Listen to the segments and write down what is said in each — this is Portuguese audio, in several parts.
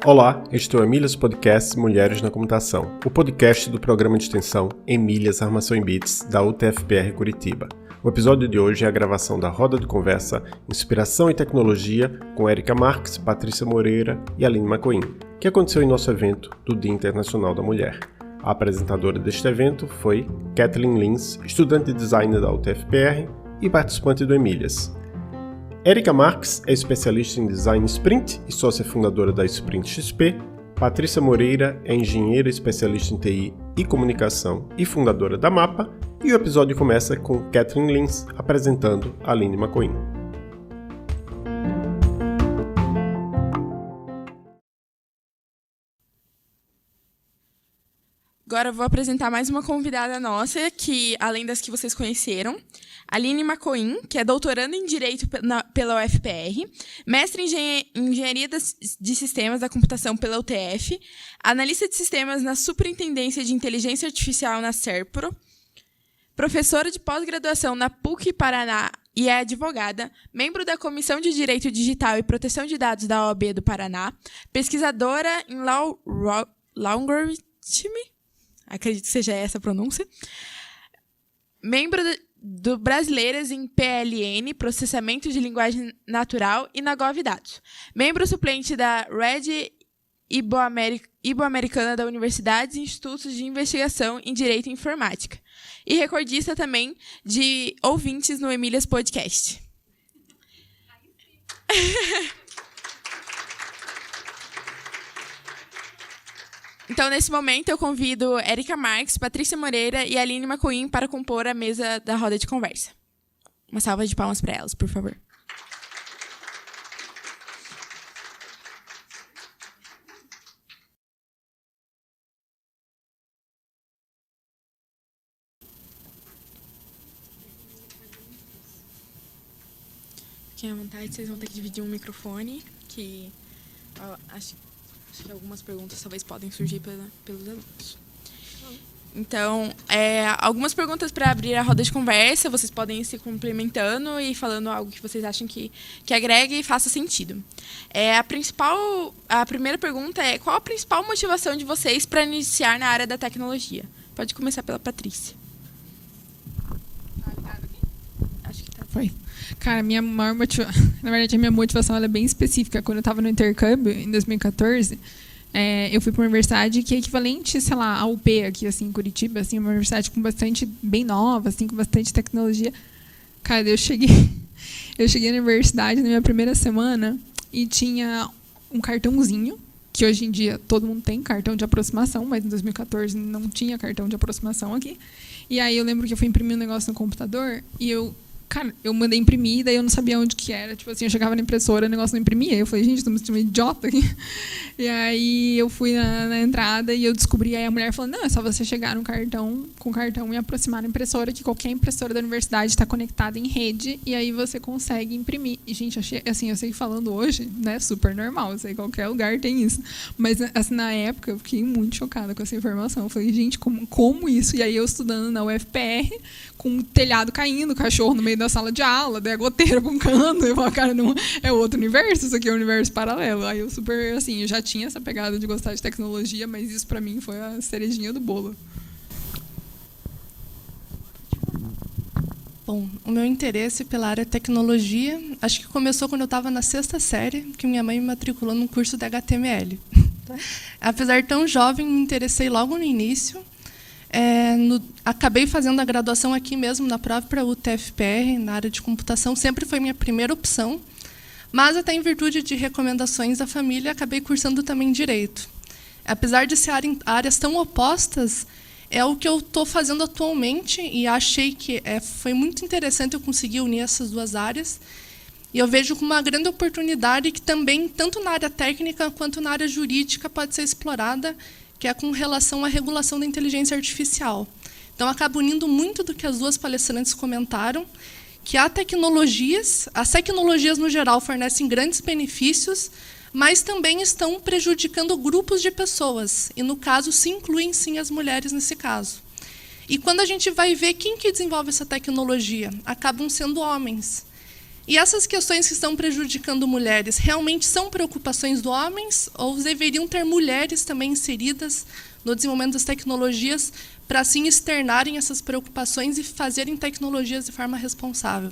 Olá, este é o Emílias Podcast Mulheres na Computação, o podcast do programa de extensão Emílias Armação em Bits da UTFPR Curitiba. O episódio de hoje é a gravação da roda de conversa Inspiração e Tecnologia com Érica Marques, Patrícia Moreira e Aline Macoin, que aconteceu em nosso evento do Dia Internacional da Mulher. A apresentadora deste evento foi Kathleen Lins, estudante de design da UTFPR e participante do Emílias. Érica Marques é especialista em design Sprint e sócia fundadora da Sprint XP. Patrícia Moreira é engenheira especialista em TI e comunicação e fundadora da MAPA. E o episódio começa com Kathleen Lins apresentando a Aline Macoin. Agora eu vou apresentar mais uma convidada nossa, que além das que vocês conheceram, Aline Macoin, que é doutoranda em Direito pela UFPR, mestre em Engenharia de Sistemas da Computação pela UTF, analista de sistemas na Superintendência de Inteligência Artificial na SERPRO, professora de pós-graduação na PUC Paraná e é advogada, membro da Comissão de Direito Digital e Proteção de Dados da OAB do Paraná, pesquisadora em Logarithm, acredito que seja essa a pronúncia, membro do Brasileiras em PLN, Processamento de Linguagem Natural e na GovDados, membro suplente da Rede Ibo-Americana da Universidades e Institutos de Investigação em Direito e Informática, e recordista também de ouvintes no Emílias Podcast. Então, nesse momento, eu convido Érica Marques, Patrícia Moreira e Aline Macoin para compor a mesa da roda de conversa. Uma salva de palmas para elas, por favor. Fiquem à vontade, vocês vão ter que dividir um microfone, que acho que algumas perguntas talvez podem surgir pelos alunos. Então, algumas perguntas para abrir a roda de conversa, vocês podem ir se complementando e falando algo que vocês acham que agregue e faça sentido. A primeira pergunta é: qual a principal motivação de vocês para iniciar na área da tecnologia? Pode começar pela Patrícia. Acho que tá. Foi. Cara, minha maior motivação, na verdade, a minha motivação ela é bem específica. Quando eu estava no intercâmbio, em 2014, eu fui para uma universidade que é equivalente, sei lá, à UP aqui, assim, em Curitiba, assim, uma universidade com bastante, bem nova, assim, com bastante tecnologia. Cara, eu cheguei na universidade na minha primeira semana e tinha um cartãozinho, que hoje em dia todo mundo tem cartão de aproximação, mas em 2014 não tinha cartão de aproximação aqui. E aí eu lembro que eu fui imprimir um negócio no computador e eu mandei imprimir, daí eu não sabia onde que era. Tipo assim, eu chegava na impressora, o negócio não imprimia. Eu falei, gente, estou me sentindo idiota aqui. E aí eu fui na entrada e eu descobri, aí a mulher falou, não, é só você chegar com o cartão e aproximar a impressora, que qualquer impressora da universidade está conectada em rede, e aí você consegue imprimir. E, gente, achei, assim, eu sei falando hoje, né, super normal, eu sei que qualquer lugar tem isso. Mas, assim, na época, eu fiquei muito chocada com essa informação. Eu falei, gente, como isso? E aí eu estudando na UFPR, com o telhado caindo, o cachorro no meio da sala de aula, daí a goteira buncando, eu falo, cara, não é outro universo, isso aqui é um universo paralelo. Aí eu super, assim, eu já tinha essa pegada de gostar de tecnologia, mas isso pra mim foi a cerejinha do bolo. Bom, o meu interesse pela área de tecnologia, acho que começou quando eu estava na 6ª série, que minha mãe me matriculou num curso de HTML. Apesar de tão jovem, me interessei logo no início. Acabei fazendo a graduação aqui mesmo, na própria UTFPR, na área de computação, sempre foi minha primeira opção, mas até em virtude de recomendações da família, acabei cursando também Direito. Apesar de ser áreas tão opostas, é o que eu estou fazendo atualmente e achei que foi muito interessante eu conseguir unir essas duas áreas, e eu vejo como uma grande oportunidade que também, tanto na área técnica quanto na área jurídica, pode ser explorada, que é com relação à regulação da inteligência artificial. Então, acabo unindo muito do que as duas palestrantes comentaram, que as tecnologias no geral fornecem grandes benefícios, mas também estão prejudicando grupos de pessoas, e no caso se incluem sim as mulheres nesse caso. E quando a gente vai ver quem que desenvolve essa tecnologia, acabam sendo homens. E essas questões que estão prejudicando mulheres realmente são preocupações dos homens ou deveriam ter mulheres também inseridas no desenvolvimento das tecnologias para, assim, externarem essas preocupações e fazerem tecnologias de forma responsável?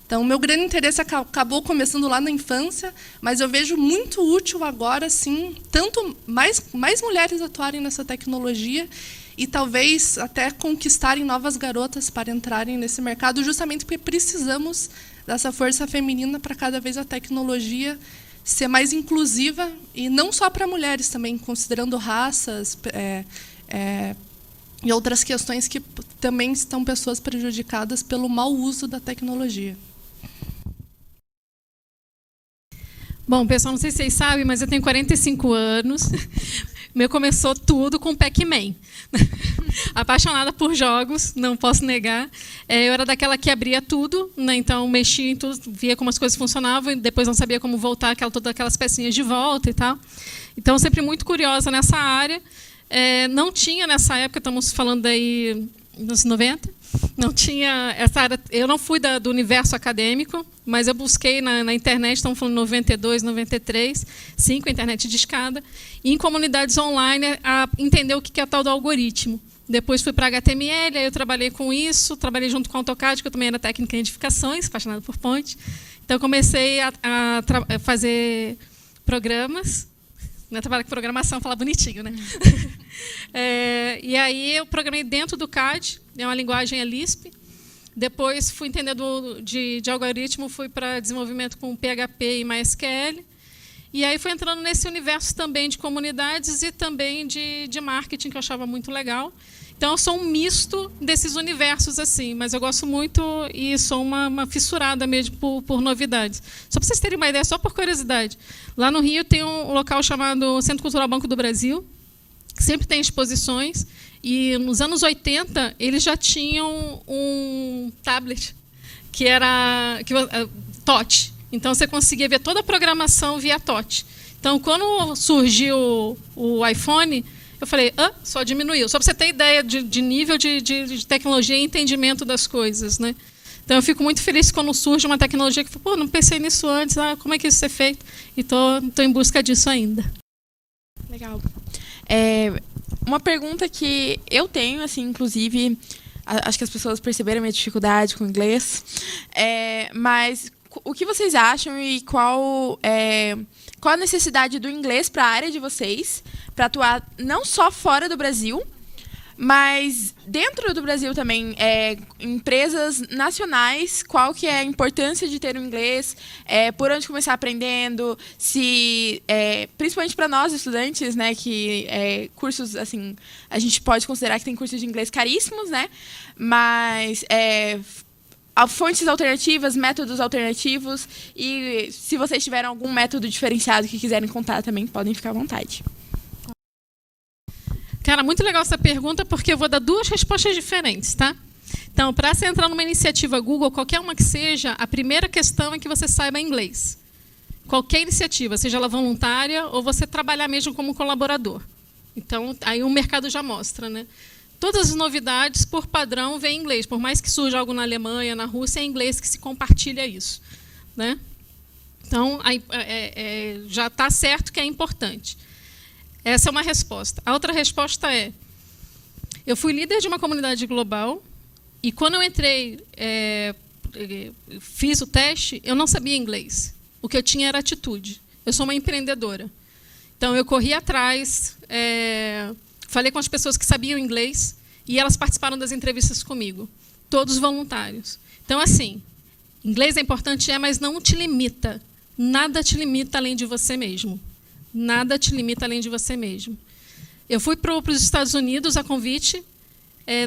Então, o meu grande interesse acabou começando lá na infância, mas eu vejo muito útil agora, sim, tanto mais mulheres atuarem nessa tecnologia e talvez até conquistarem novas garotas para entrarem nesse mercado, justamente porque precisamos dessa força feminina para cada vez a tecnologia ser mais inclusiva, e não só para mulheres também, considerando raças e outras questões que também estão pessoas prejudicadas pelo mau uso da tecnologia. Bom, pessoal, não sei se vocês sabem, mas eu tenho 45 anos. O meu começou tudo com Pac-Man. Apaixonada por jogos, não posso negar. Eu era daquela que abria tudo, né? Então mexia em tudo, via como as coisas funcionavam e depois não sabia como voltar todas aquelas pecinhas de volta e tal. Então, sempre muito curiosa nessa área. Não tinha, nessa época, estamos falando aí nos 90, não tinha essa área. Eu não fui do universo acadêmico, mas eu busquei na internet, estamos falando 92, 93, sim, com a internet de escada, e em comunidades online a entender o que é a tal do algoritmo. Depois fui para HTML, aí eu trabalhei com isso, trabalhei junto com a AutoCAD, que eu também era técnica em edificações, apaixonada por ponte. Então, comecei a fazer programas. Não é trabalhar com programação, falar bonitinho, né? E aí eu programei dentro do CAD, é uma linguagem Lisp. Depois fui entendendo de algoritmo, fui para desenvolvimento com PHP e MySQL. E aí fui entrando nesse universo também de comunidades e também de marketing, que eu achava muito legal. Então, eu sou um misto desses universos, assim, mas eu gosto muito e sou uma fissurada mesmo por novidades. Só para vocês terem uma ideia, só por curiosidade. Lá no Rio tem um local chamado Centro Cultural Banco do Brasil, que sempre tem exposições, e nos anos 80 eles já tinham um tablet, que era touch. Então, você conseguia ver toda a programação via touch. Então, quando surgiu o iPhone, eu falei, só diminuiu. Só para você ter ideia de nível de tecnologia e entendimento das coisas, né? Então, eu fico muito feliz quando surge uma tecnologia que, não pensei nisso antes, como é que isso é feito? E estou em busca disso ainda. Legal. Uma pergunta que eu tenho, assim, inclusive, acho que as pessoas perceberam a minha dificuldade com o inglês, mas o que vocês acham e qual a necessidade do inglês para a área de vocês, para atuar não só fora do Brasil, mas dentro do Brasil também, empresas nacionais, qual que é a importância de ter o inglês, por onde começar aprendendo, se principalmente para nós estudantes, né, que cursos, assim, a gente pode considerar que tem cursos de inglês caríssimos, né, mas fontes alternativas, métodos alternativos, e se vocês tiverem algum método diferenciado que quiserem contar também, podem ficar à vontade. Cara, muito legal essa pergunta, porque eu vou dar duas respostas diferentes, tá? Então, para você entrar numa iniciativa Google, qualquer uma que seja, a primeira questão é que você saiba inglês. Qualquer iniciativa, seja ela voluntária ou você trabalhar mesmo como colaborador. Então, aí o mercado já mostra, né? Todas as novidades, por padrão, vêm em inglês. Por mais que surja algo na Alemanha, na Rússia, é em inglês que se compartilha isso, né? Então, já está certo que é importante. Essa é uma resposta. A outra resposta eu fui líder de uma comunidade global e quando eu entrei, fiz o teste, eu não sabia inglês. O que eu tinha era atitude. Eu sou uma empreendedora. Então, eu corri atrás, falei com as pessoas que sabiam inglês e elas participaram das entrevistas comigo. Todos voluntários. Então, assim, inglês é importante, mas não te limita. Nada te limita além de você mesmo. Nada te limita além de você mesmo. Eu fui para os Estados Unidos a convite,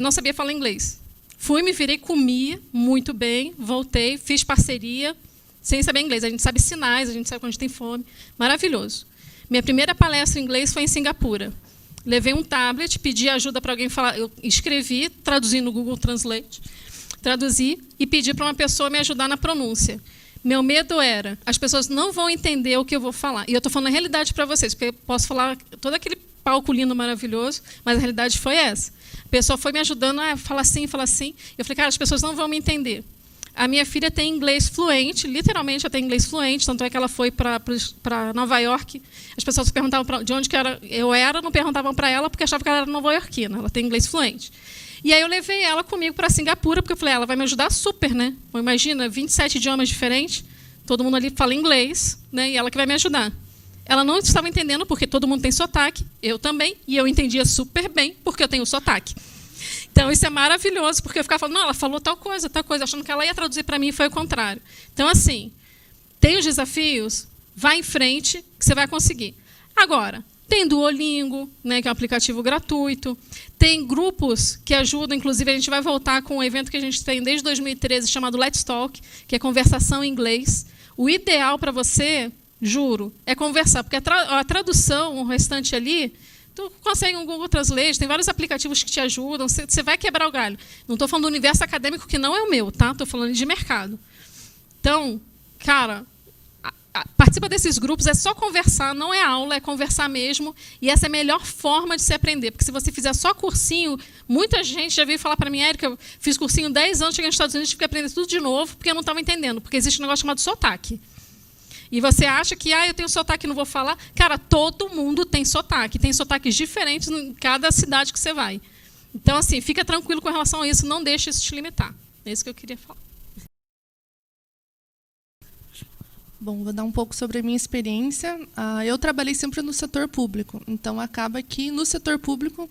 não sabia falar inglês. Fui, me virei, comia muito bem, voltei, fiz parceria, sem saber inglês. A gente sabe sinais, a gente sabe quando a gente tem fome. Maravilhoso. Minha primeira palestra em inglês foi em Singapura. Levei um tablet, pedi ajuda para alguém falar. Eu escrevi, traduzi no Google Translate, traduzi e pedi para uma pessoa me ajudar na pronúncia. Meu medo era, as pessoas não vão entender o que eu vou falar. E eu estou falando a realidade para vocês, porque eu posso falar todo aquele palco lindo, maravilhoso, mas a realidade foi essa. A pessoa foi me ajudando, fala assim, fala assim. Eu falei, cara, as pessoas não vão me entender. A minha filha tem inglês fluente, literalmente ela tem inglês fluente, tanto é que ela foi para Nova York. As pessoas perguntavam de onde que eu era, não perguntavam para ela, porque achavam que ela era nova-iorquina. Ela tem inglês fluente. E aí eu levei ela comigo para Singapura, porque eu falei, ela vai me ajudar super, né? Imagina, 27 idiomas diferentes, todo mundo ali fala inglês, né? E ela que vai me ajudar. Ela não estava entendendo, porque todo mundo tem sotaque, eu também, e eu entendia super bem, porque eu tenho sotaque. Então, isso é maravilhoso, porque eu ficava falando, não, ela falou tal coisa, achando que ela ia traduzir para mim e foi o contrário. Então, assim, tem os desafios, vai em frente, que você vai conseguir. Agora, tem Duolingo, né, que é um aplicativo gratuito, tem grupos que ajudam, inclusive a gente vai voltar com um evento que a gente tem desde 2013, chamado Let's Talk, que é conversação em inglês. O ideal para você, juro, é conversar, porque a tradução, o restante ali, tu consegue um Google Translate, tem vários aplicativos que te ajudam, você vai quebrar o galho. Não estou falando do universo acadêmico, que não é o meu, tá? Estou falando de mercado. Então, cara, participa desses grupos, é só conversar, não é aula, é conversar mesmo, e essa é a melhor forma de se aprender, porque se você fizer só cursinho, muita gente já veio falar para mim, Érica, eu fiz cursinho 10 anos, cheguei nos Estados Unidos, tive que aprender tudo de novo, porque eu não estava entendendo, porque existe um negócio chamado sotaque. E você acha que, eu tenho sotaque e não vou falar? Cara, todo mundo tem sotaques diferentes em cada cidade que você vai. Então, assim, fica tranquilo com relação a isso, não deixe isso te limitar. É isso que eu queria falar. Bom, vou dar um pouco sobre a minha experiência. Eu trabalhei sempre no setor público, então acaba que no setor público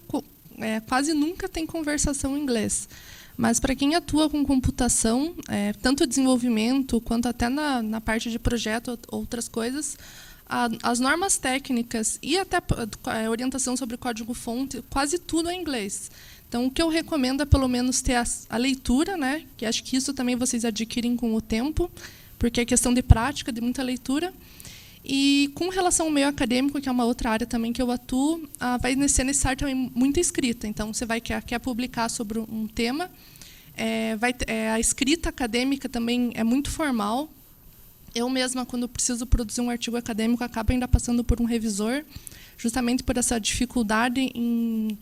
quase nunca tem conversação em inglês. Mas para quem atua com computação, tanto desenvolvimento quanto até na parte de projeto, outras coisas, as normas técnicas e até orientação sobre código-fonte, quase tudo é em inglês. Então, o que eu recomendo é, pelo menos, ter a leitura, né? Que acho que isso também vocês adquirem com o tempo, porque é questão de prática, de muita leitura. E, com relação ao meio acadêmico, que é uma outra área também que eu atuo, vai ser necessário também muita escrita. Então, você quer publicar sobre um tema. A escrita acadêmica também é muito formal. Eu mesma, quando preciso produzir um artigo acadêmico, acabo ainda passando por um revisor, justamente por essa dificuldade em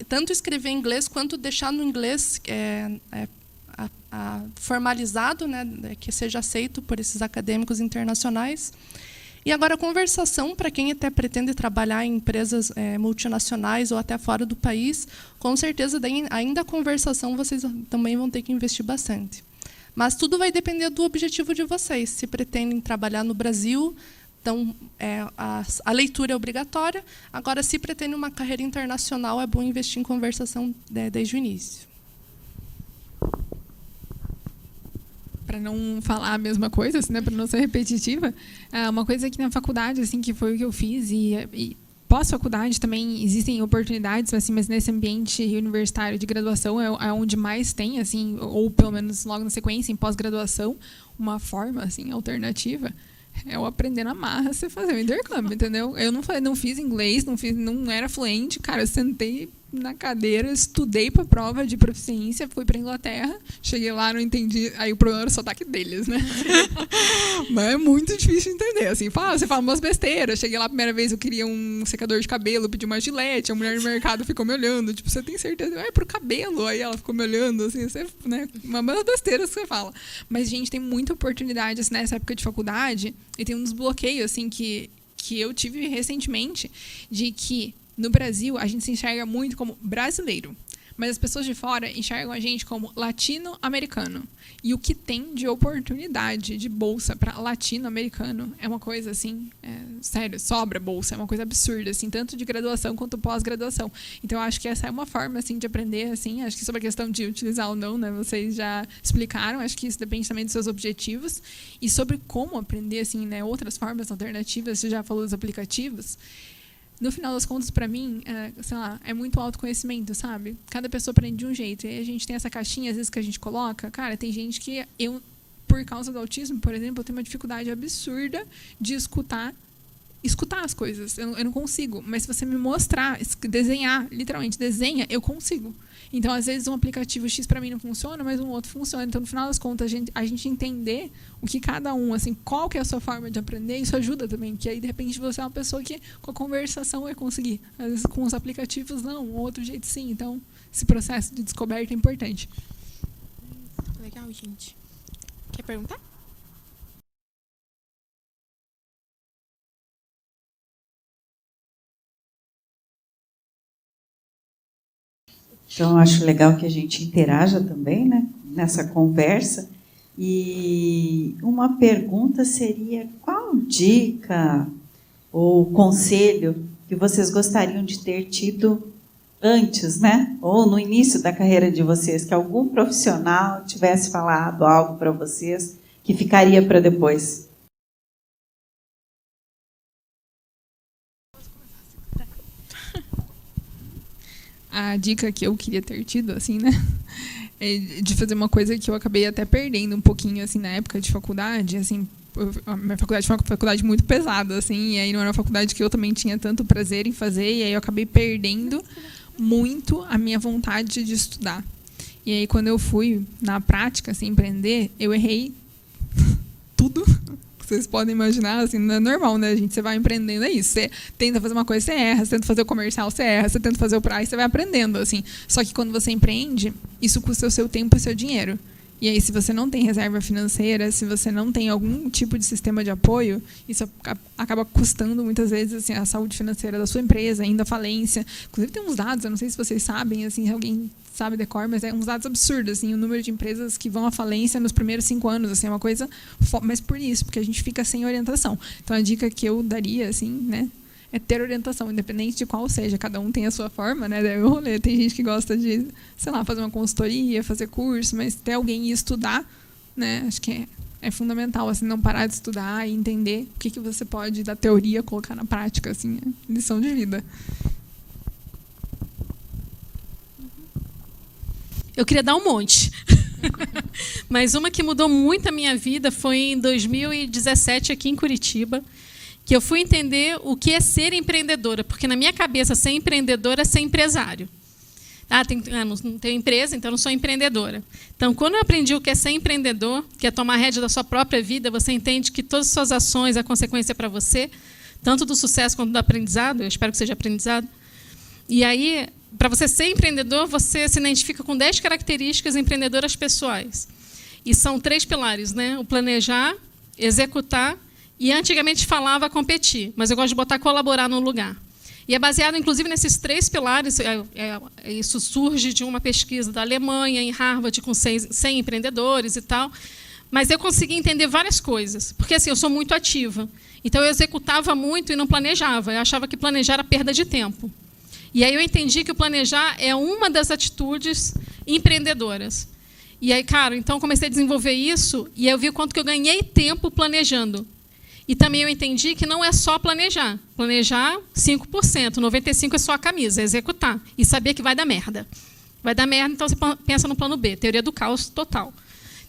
tanto escrever em inglês, quanto deixar no inglês formalizado, né, que seja aceito por esses acadêmicos internacionais. E agora, a conversação, para quem até pretende trabalhar em empresas multinacionais ou até fora do país, com certeza, ainda a conversação vocês também vão ter que investir bastante. Mas tudo vai depender do objetivo de vocês. Se pretendem trabalhar no Brasil, então a leitura é obrigatória. Agora, se pretendem uma carreira internacional, é bom investir em conversação desde o início. Para não falar a mesma coisa, assim, né, para não ser repetitiva, uma coisa que na faculdade, assim, que foi o que eu fiz, e pós-faculdade também existem oportunidades, assim, mas nesse ambiente universitário de graduação é onde mais tem, assim, ou pelo menos logo na sequência, em pós-graduação, uma forma, assim, alternativa. É o aprender na marra, você fazer o intercâmbio, entendeu? Eu não fiz inglês, não era fluente, cara, eu sentei na cadeira, estudei para a prova de proficiência, fui para a Inglaterra, cheguei lá, não entendi, aí o problema era o sotaque deles, né? Mas é muito difícil de entender, assim, você fala umas besteiras, cheguei lá a primeira vez, eu queria um secador de cabelo, pedi uma gilete, a mulher no mercado ficou me olhando, tipo, você tem certeza? É pro cabelo, aí ela ficou me olhando, assim, né? Uma das besteiras que você fala. Mas, gente, tem muita oportunidade, assim, nessa época de faculdade, e tem uns bloqueios, assim, que eu tive recentemente, de que no Brasil, a gente se enxerga muito como brasileiro, mas as pessoas de fora enxergam a gente como latino-americano. E o que tem de oportunidade de bolsa para latino-americano é uma coisa assim, sério, sobra bolsa, é uma coisa absurda, assim, tanto de graduação quanto pós-graduação. Então, eu acho que essa é uma forma assim, de aprender, assim, acho que sobre a questão de utilizar ou não, né, vocês já explicaram, acho que isso depende também dos seus objetivos. E sobre como aprender, assim, né, outras formas alternativas, você já falou dos aplicativos. No final das contas, para mim, sei lá, é muito autoconhecimento, sabe? Cada pessoa aprende de um jeito. E aí a gente tem essa caixinha, às vezes, que a gente coloca. Cara, tem gente que por causa do autismo, por exemplo, eu tenho uma dificuldade absurda de escutar as coisas. Eu não consigo. Mas se você me mostrar, desenhar, literalmente, desenha, eu consigo. Então, às vezes, um aplicativo X para mim não funciona, mas um outro funciona. Então, no final das contas, a gente entender o que cada um, assim, qual que é a sua forma de aprender, isso ajuda também. Que aí, de repente, você é uma pessoa que, com a conversação, vai conseguir. Às vezes, com os aplicativos, não. Um outro jeito, sim. Então, esse processo de descoberta é importante. legal, gente. Quer perguntar? Então, eu acho legal que a gente interaja também, né, nessa conversa. E uma pergunta seria: qual dica ou conselho que vocês gostariam de ter tido antes, né? Ou no início da carreira de vocês, que algum profissional tivesse falado algo para vocês que ficaria para depois? A dica que eu queria ter tido, assim, né? É de fazer uma coisa que eu acabei até perdendo um pouquinho, assim, na época de faculdade, assim. A minha faculdade foi uma faculdade muito pesada, assim, e aí não era uma faculdade que eu também tinha tanto prazer em fazer, e aí eu acabei perdendo muito a minha vontade de estudar. E aí, quando eu fui, na prática, assim, empreender, eu errei tudo. Vocês podem imaginar, assim, não é normal, né, gente? Você vai empreendendo, é isso. Você tenta fazer uma coisa, você erra. Você tenta fazer o comercial, você erra. Você tenta fazer o praia, você vai aprendendo, assim. Só que quando você empreende, isso custa o seu tempo e o seu dinheiro. E aí, se você não tem reserva financeira, se você não tem algum tipo de sistema de apoio, isso acaba custando, muitas vezes, assim, a saúde financeira da sua empresa, ainda a falência. Inclusive, tem uns dados, eu não sei se vocês sabem, assim, alguém sabe de cor, mas é uns dados absurdos, assim, o número de empresas que vão à falência nos primeiros 5 anos, assim, é uma coisa... Mas por isso, porque a gente fica sem orientação. Então, a dica que eu daria, assim, né, é ter orientação, independente de qual seja. Cada um tem a sua forma, né? Daí o rolê. Tem gente que gosta de, sei lá, fazer uma consultoria, fazer curso, mas ter alguém e estudar, né? Acho que é fundamental, assim, não parar de estudar e entender o que você pode, da teoria, colocar na prática, assim, é lição de vida. Eu queria dar um monte. Mas uma que mudou muito a minha vida foi em 2017, aqui em Curitiba, que eu fui entender o que é ser empreendedora, porque na minha cabeça ser empreendedora é ser empresário. Não tenho empresa, então não sou empreendedora. Então, quando eu aprendi o que é ser empreendedor, que é tomar a rédea da sua própria vida, você entende que todas as suas ações, a consequência para você, tanto do sucesso quanto do aprendizado, eu espero que seja aprendizado. E aí, para você ser empreendedor, você se identifica com 10 características empreendedoras pessoais. E são 3 pilares, né? O planejar, executar, e antigamente falava competir, mas eu gosto de botar colaborar no lugar. E é baseado, inclusive, nesses 3 pilares. Isso surge de uma pesquisa da Alemanha, em Harvard, com 100 empreendedores e tal. Mas eu consegui entender várias coisas, porque assim, eu sou muito ativa. Então, eu executava muito e não planejava. Eu achava que planejar era perda de tempo. E aí eu entendi que o planejar é uma das atitudes empreendedoras. E aí, cara, então comecei a desenvolver isso, e eu vi o quanto que eu ganhei tempo planejando. E também eu entendi que não é só planejar. Planejar 5%, 95% é só a camisa, é executar. E saber que vai dar merda. Vai dar merda, então você pensa no plano B, teoria do caos total.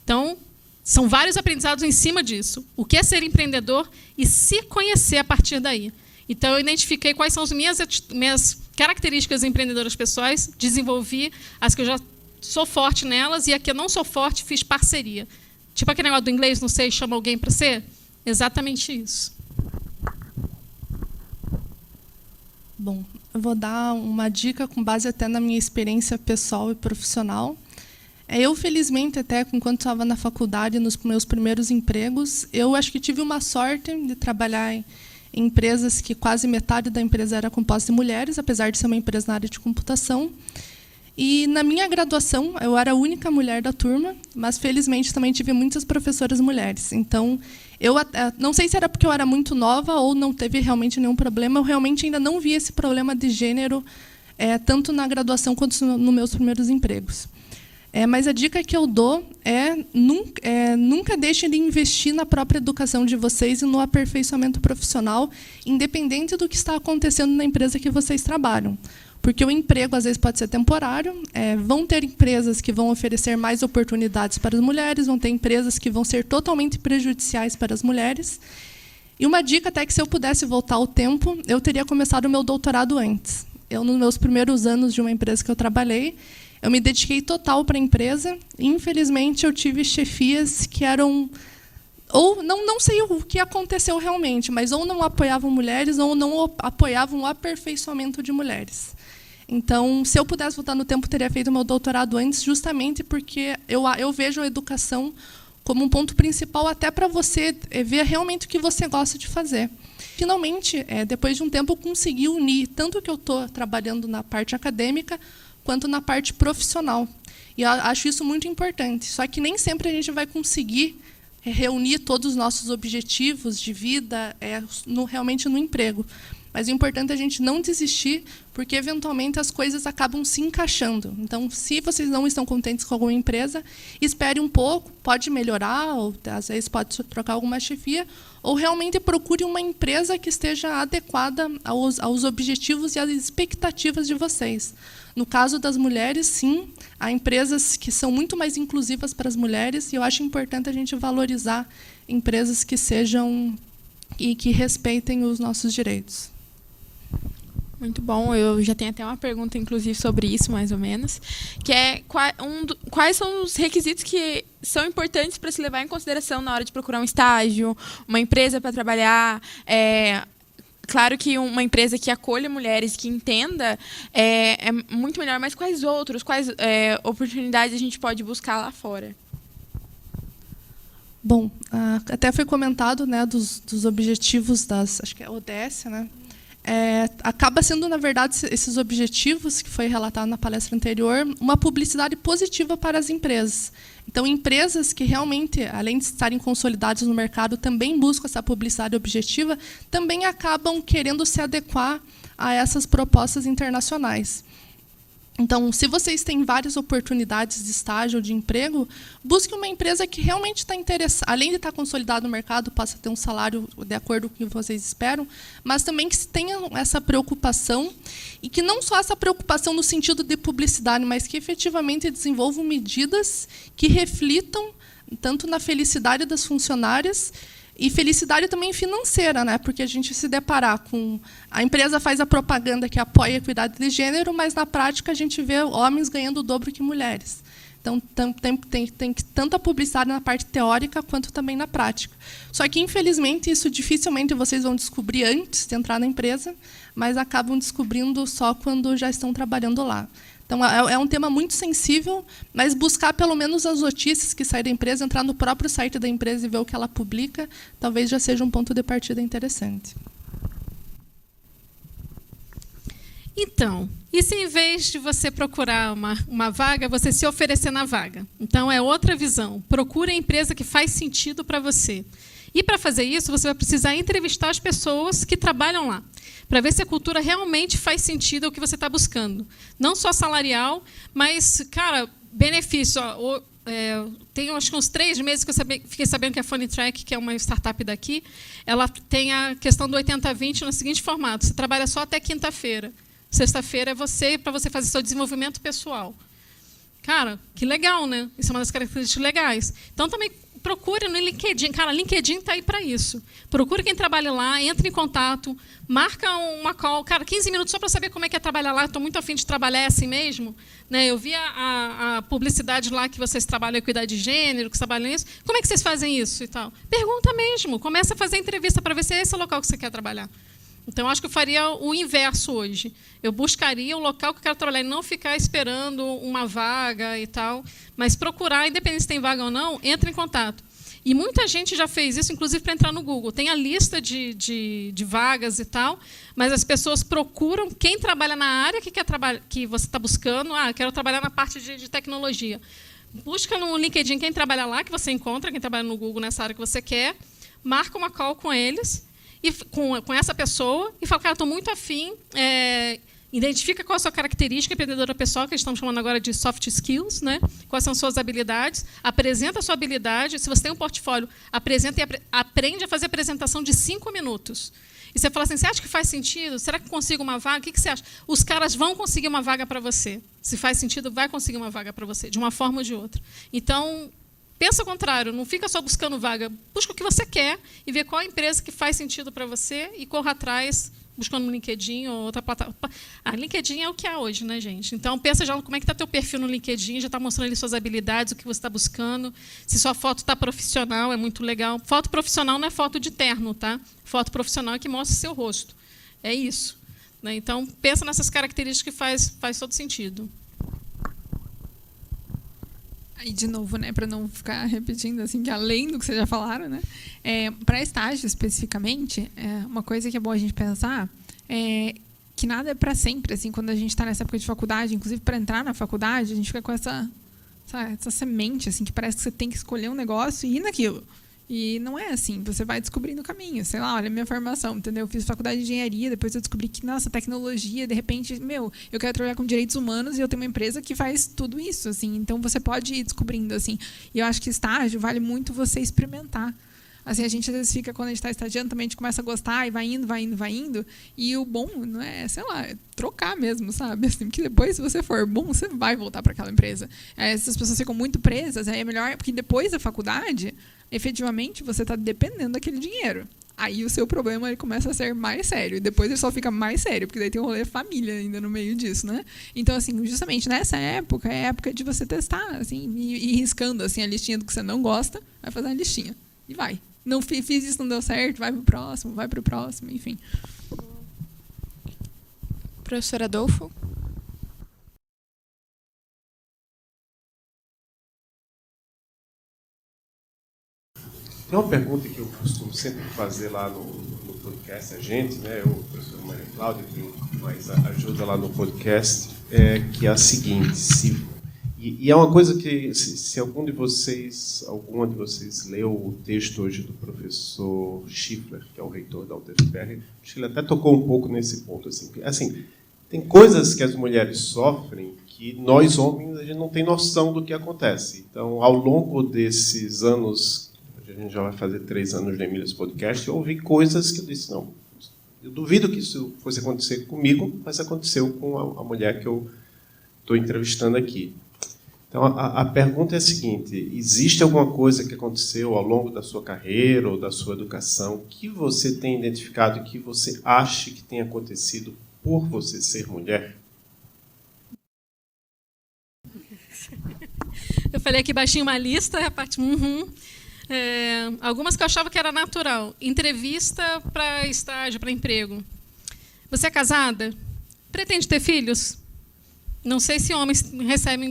Então, são vários aprendizados em cima disso. O que é ser empreendedor e se conhecer a partir daí. Então, eu identifiquei quais são as minhas características empreendedoras pessoais, desenvolvi as que eu já sou forte nelas e a que eu não sou forte, fiz parceria. Tipo aquele negócio do inglês, não sei, chama alguém para ser? Exatamente isso. Bom, eu vou dar uma dica com base até na minha experiência pessoal e profissional. Eu, felizmente, até enquanto estava na faculdade, nos meus primeiros empregos, eu acho que tive uma sorte de trabalhar em empresas que quase metade da empresa era composta de mulheres, apesar de ser uma empresa na área de computação. E, na minha graduação, eu era a única mulher da turma, mas, felizmente, também tive muitas professoras mulheres. Então, eu não sei se era porque eu era muito nova ou não teve realmente nenhum problema, eu realmente ainda não vi esse problema de gênero, tanto na graduação quanto nos meus primeiros empregos. Mas a dica que eu dou nunca deixem de investir na própria educação de vocês e no aperfeiçoamento profissional, independente do que está acontecendo na empresa que vocês trabalham. Porque o emprego, às vezes, pode ser temporário. Vão ter empresas que vão oferecer mais oportunidades para as mulheres, vão ter empresas que vão ser totalmente prejudiciais para as mulheres. E uma dica, até que se eu pudesse voltar ao tempo, eu teria começado o meu doutorado antes. Eu, nos meus primeiros anos de uma empresa que eu trabalhei, eu me dediquei total para a empresa. E, infelizmente, eu tive chefias que eram... Ou não sei o que aconteceu realmente, mas ou não apoiavam mulheres ou não apoiavam o aperfeiçoamento de mulheres. Então, se eu pudesse voltar no tempo, teria feito meu doutorado antes, justamente porque eu vejo a educação como um ponto principal até para você ver realmente o que você gosta de fazer. Finalmente, depois de um tempo, eu consegui unir tanto que eu estou trabalhando na parte acadêmica, quanto na parte profissional. E eu acho isso muito importante. Só que nem sempre a gente vai conseguir reunir todos os nossos objetivos de vida realmente no emprego. Mas o importante é a gente não desistir, porque, eventualmente, as coisas acabam se encaixando. Então, se vocês não estão contentes com alguma empresa, espere um pouco, pode melhorar, ou às vezes pode trocar alguma chefia, ou realmente procure uma empresa que esteja adequada aos objetivos e às expectativas de vocês. No caso das mulheres, sim, há empresas que são muito mais inclusivas para as mulheres, e eu acho importante a gente valorizar empresas que sejam e que respeitem os nossos direitos. Muito bom, eu já tenho até uma pergunta, inclusive, sobre isso, mais ou menos, que é quais são os requisitos que são importantes para se levar em consideração na hora de procurar um estágio, uma empresa para trabalhar. Claro que uma empresa que acolha mulheres, que entenda, é muito melhor, mas quais oportunidades a gente pode buscar lá fora? Bom, até foi comentado, né, dos objetivos acho que é ODS, né? Acaba sendo, na verdade, esses objetivos, que foi relatado na palestra anterior, uma publicidade positiva para as empresas. Então, empresas que realmente, além de estarem consolidadas no mercado, também buscam essa publicidade objetiva, também acabam querendo se adequar a essas propostas internacionais. Então, se vocês têm várias oportunidades de estágio ou de emprego, busque uma empresa que realmente está interessada, além de estar consolidada no mercado, possa ter um salário de acordo com o que vocês esperam, mas também que tenham essa preocupação, e que não só essa preocupação no sentido de publicidade, mas que efetivamente desenvolvam medidas que reflitam tanto na felicidade das funcionárias e felicidade também financeira, né? Porque a gente se deparar com... A empresa faz a propaganda que apoia a equidade de gênero, mas, na prática, a gente vê homens ganhando o dobro que mulheres. Então, tem tanto a publicidade na parte teórica, quanto também na prática. Só que, infelizmente, isso dificilmente vocês vão descobrir antes de entrar na empresa, mas acabam descobrindo só quando já estão trabalhando lá. Então, é um tema muito sensível, mas buscar pelo menos as notícias que saem da empresa, entrar no próprio site da empresa e ver o que ela publica, talvez já seja um ponto de partida interessante. Então, e se em vez de você procurar uma vaga, você se oferecer na vaga? Então, é outra visão. Procure a empresa que faz sentido para você. E, para fazer isso, você vai precisar entrevistar as pessoas que trabalham lá, para ver se a cultura realmente faz sentido ao que você está buscando. Não só salarial, mas, cara, benefício. Tem acho que uns 3 meses que eu fiquei sabendo que a Funny Track, que é uma startup daqui, ela tem a questão do 80-20 no seguinte formato: você trabalha só até quinta-feira. Sexta-feira é para você fazer seu desenvolvimento pessoal. Cara, que legal, né? Isso é uma das características legais. Então, também procure no LinkedIn. Cara, LinkedIn está aí para isso. Procure quem trabalha lá, entre em contato, marca uma call. Cara, 15 minutos só para saber como é que é trabalhar lá. Estou muito afim de trabalhar assim mesmo. Né? Eu vi a publicidade lá que vocês trabalham em equidade de gênero, que trabalham isso. Como é que vocês fazem isso e tal? Pergunta mesmo. Começa a fazer entrevista para ver se é esse o local que você quer trabalhar. Então, acho que eu faria o inverso hoje. Eu buscaria o local que eu quero trabalhar e não ficar esperando uma vaga e tal, mas procurar, independente se tem vaga ou não, entre em contato. E muita gente já fez isso, inclusive para entrar no Google. Tem a lista de vagas e tal, mas as pessoas procuram quem trabalha na área que você está buscando. Quero trabalhar na parte de tecnologia. Busca no LinkedIn quem trabalha lá, que você encontra, quem trabalha no Google nessa área que você quer, marca uma call com eles, e com essa pessoa, e fala, cara, estou muito afim, identifica qual é a sua característica empreendedora pessoal, que eles estão chamando agora de soft skills, né? Quais são suas habilidades, apresenta a sua habilidade, se você tem um portfólio, apresenta e aprende a fazer apresentação de 5 minutos. E você fala assim, você acha que faz sentido? Será que consigo uma vaga? O que você acha? Os caras vão conseguir uma vaga para você. Se faz sentido, vai conseguir uma vaga para você, de uma forma ou de outra. Então, pensa ao contrário, não fica só buscando vaga. Busca o que você quer e vê qual a empresa que faz sentido para você e corra atrás, buscando no LinkedIn ou outra plataforma. LinkedIn é o que há hoje, né, gente? Então, pensa já como é que está teu perfil no LinkedIn, já está mostrando ali suas habilidades, o que você está buscando. Se sua foto está profissional, é muito legal. Foto profissional não é foto de terno, tá? Foto profissional é que mostra seu rosto. É isso. né? Então, pensa nessas características que faz todo sentido. E, de novo, né, para não ficar repetindo, assim, que além do que vocês já falaram, né, para estágio, especificamente, uma coisa que é boa a gente pensar é que nada é para sempre, assim, quando a gente está nessa época de faculdade, inclusive para entrar na faculdade, a gente fica com essa semente, assim, que parece que você tem que escolher um negócio e ir naquilo. E não é assim, você vai descobrindo o caminho. Sei lá, olha a minha formação, entendeu? Eu fiz faculdade de engenharia, depois eu descobri que, nossa, tecnologia, de repente, eu quero trabalhar com direitos humanos e eu tenho uma empresa que faz tudo isso, assim. Então, você pode ir descobrindo, assim. E eu acho que estágio vale muito você experimentar. Assim, a gente às vezes fica, quando a gente está estagiando, também a gente começa a gostar e vai indo. E o bom, não é, sei lá, é trocar mesmo, sabe? Assim, porque depois, se você for bom, você vai voltar para aquela empresa. Se as pessoas ficam muito presas, aí é melhor, porque depois da faculdade, efetivamente, você está dependendo daquele dinheiro. Aí o seu problema ele começa a ser mais sério. E depois ele só fica mais sério, porque daí tem um rolê família ainda no meio disso, né? Então, assim, justamente nessa época, é a época de você testar, assim, e ir riscando, assim, a listinha do que você não gosta, vai fazer uma listinha. E vai. Não fiz isso, não deu certo, vai pro próximo, enfim. Professor Adolfo? Tem uma pergunta que eu costumo sempre fazer lá no podcast, a gente, né, o professor Maria Cláudia, que mais ajuda lá no podcast, que é a seguinte, e é uma coisa que, se alguma de vocês leu o texto hoje do professor Schiffler, que é o reitor da UTFPR, acho que ele até tocou um pouco nesse ponto. Assim, tem coisas que as mulheres sofrem que nós, homens, a gente não tem noção do que acontece. Então, ao longo desses anos, a gente já vai fazer 3 anos de Emílias Podcast, eu ouvi coisas que eu disse, não, eu duvido que isso fosse acontecer comigo, mas aconteceu com a mulher que eu estou entrevistando aqui. Então, a pergunta é a seguinte, existe alguma coisa que aconteceu ao longo da sua carreira ou da sua educação que você tem identificado que você acha que tem acontecido por você ser mulher? Eu falei aqui baixinho uma lista, a parte... algumas que eu achava que era natural. Entrevista para estágio, para emprego. Você é casada? Pretende ter filhos? Não sei se homens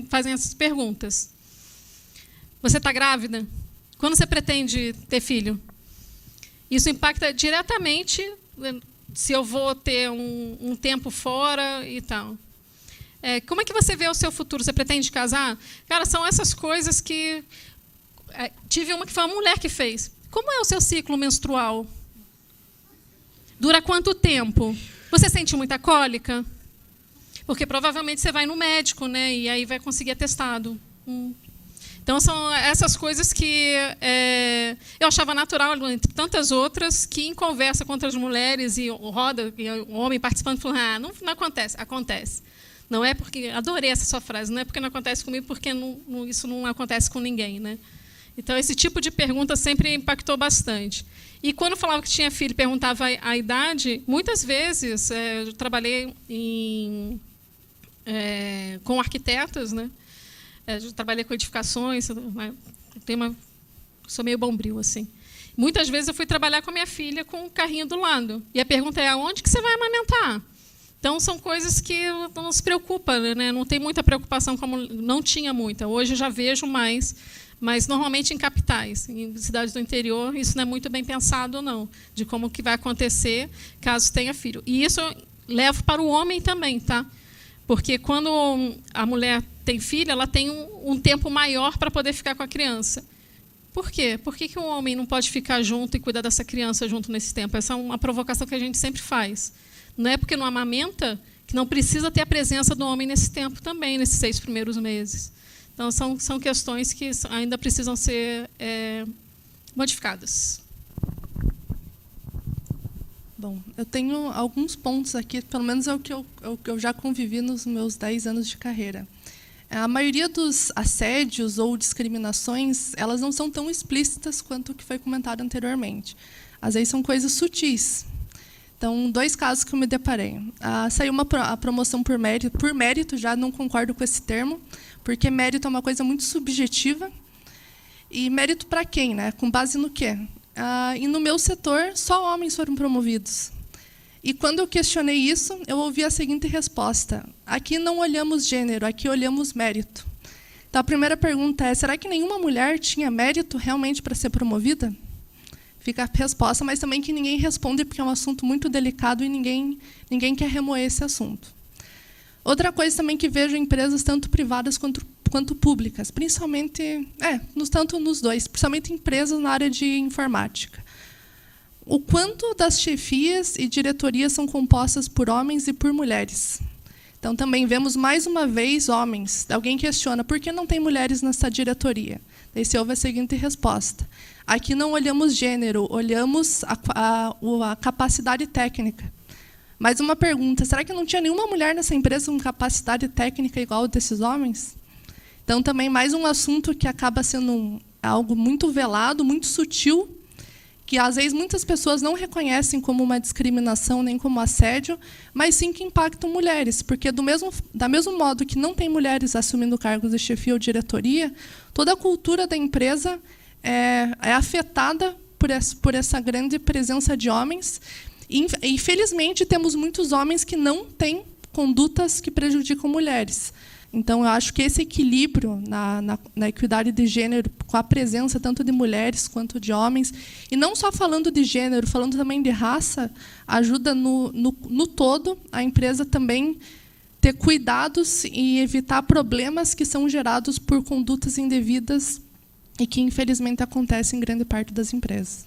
fazem essas perguntas. Você está grávida? Quando você pretende ter filho? Isso impacta diretamente se eu vou ter um tempo fora e tal. Como é que você vê o seu futuro? Você pretende casar? Cara, são essas coisas que... tive uma que foi uma mulher que fez. Como é o seu ciclo menstrual? Dura quanto tempo? Você sente muita cólica? Porque provavelmente você vai no médico, né? E aí vai conseguir atestado. Então, são essas coisas que eu achava natural, entre tantas outras, que em conversa com outras mulheres e roda, e o homem participando, falando, não acontece. Acontece. Não é porque... Adorei essa sua frase. Não é porque não acontece comigo, porque isso não acontece com ninguém, né? Então, esse tipo de pergunta sempre impactou bastante. E quando falava que tinha filho, perguntava a idade, muitas vezes eu trabalhei com arquitetos, né? Eu trabalhei com edificações, sou meio bombril, assim. Muitas vezes eu fui trabalhar com a minha filha com o carrinho do lado. E a pergunta é, aonde que você vai amamentar? Então, são coisas que não se preocupa, né? Não tem muita preocupação, como não tinha muita. Hoje eu já vejo mais, mas normalmente em capitais, em cidades do interior, isso não é muito bem pensado, não, de como que vai acontecer caso tenha filho. E isso eu levo para o homem também, tá? Porque quando a mulher tem filho, ela tem um tempo maior para poder ficar com a criança. Por quê? Por que o homem não pode ficar junto e cuidar dessa criança junto nesse tempo? Essa é uma provocação que a gente sempre faz. Não é porque não amamenta que não precisa ter a presença do homem nesse tempo também, nesses 6 primeiros meses. Então, são questões que ainda precisam ser modificadas. Bom, eu tenho alguns pontos aqui, pelo menos é o que eu já convivi nos meus 10 anos de carreira. A maioria dos assédios ou discriminações, elas não são tão explícitas quanto o que foi comentado anteriormente. Às vezes são coisas sutis. Então, 2 casos que eu me deparei. Saiu a promoção por mérito, já não concordo com esse termo, porque mérito é uma coisa muito subjetiva. E mérito para quem, né? Com base no quê? E no meu setor, só homens foram promovidos. E quando eu questionei isso, eu ouvi a seguinte resposta: aqui não olhamos gênero, aqui olhamos mérito. Então, a primeira pergunta é: será que nenhuma mulher tinha mérito realmente para ser promovida? Fica a resposta, mas também que ninguém responde, porque é um assunto muito delicado e ninguém quer remoer esse assunto. Outra coisa também que vejo em empresas tanto privadas quanto públicas, principalmente, tanto nos dois, principalmente empresas na área de informática. O quanto das chefias e diretorias são compostas por homens e por mulheres. Então, também vemos, mais uma vez, homens. Alguém questiona, por que não tem mulheres nessa diretoria? Daí se ouve a seguinte resposta: aqui não olhamos gênero, olhamos a capacidade técnica. Mais uma pergunta: será que não tinha nenhuma mulher nessa empresa com capacidade técnica igual a desses homens? Então, também mais um assunto que acaba sendo algo muito velado, muito sutil, que às vezes muitas pessoas não reconhecem como uma discriminação nem como assédio, mas sim que impactam mulheres, porque do mesmo modo que não tem mulheres assumindo cargos de chefia ou diretoria, toda a cultura da empresa é afetada por essa grande presença de homens. E, infelizmente, temos muitos homens que não têm condutas que prejudicam mulheres. Então, eu acho que esse equilíbrio na equidade de gênero, com a presença tanto de mulheres quanto de homens, e não só falando de gênero, falando também de raça, ajuda no todo a empresa também ter cuidados e evitar problemas que são gerados por condutas indevidas e que, infelizmente, acontecem em grande parte das empresas.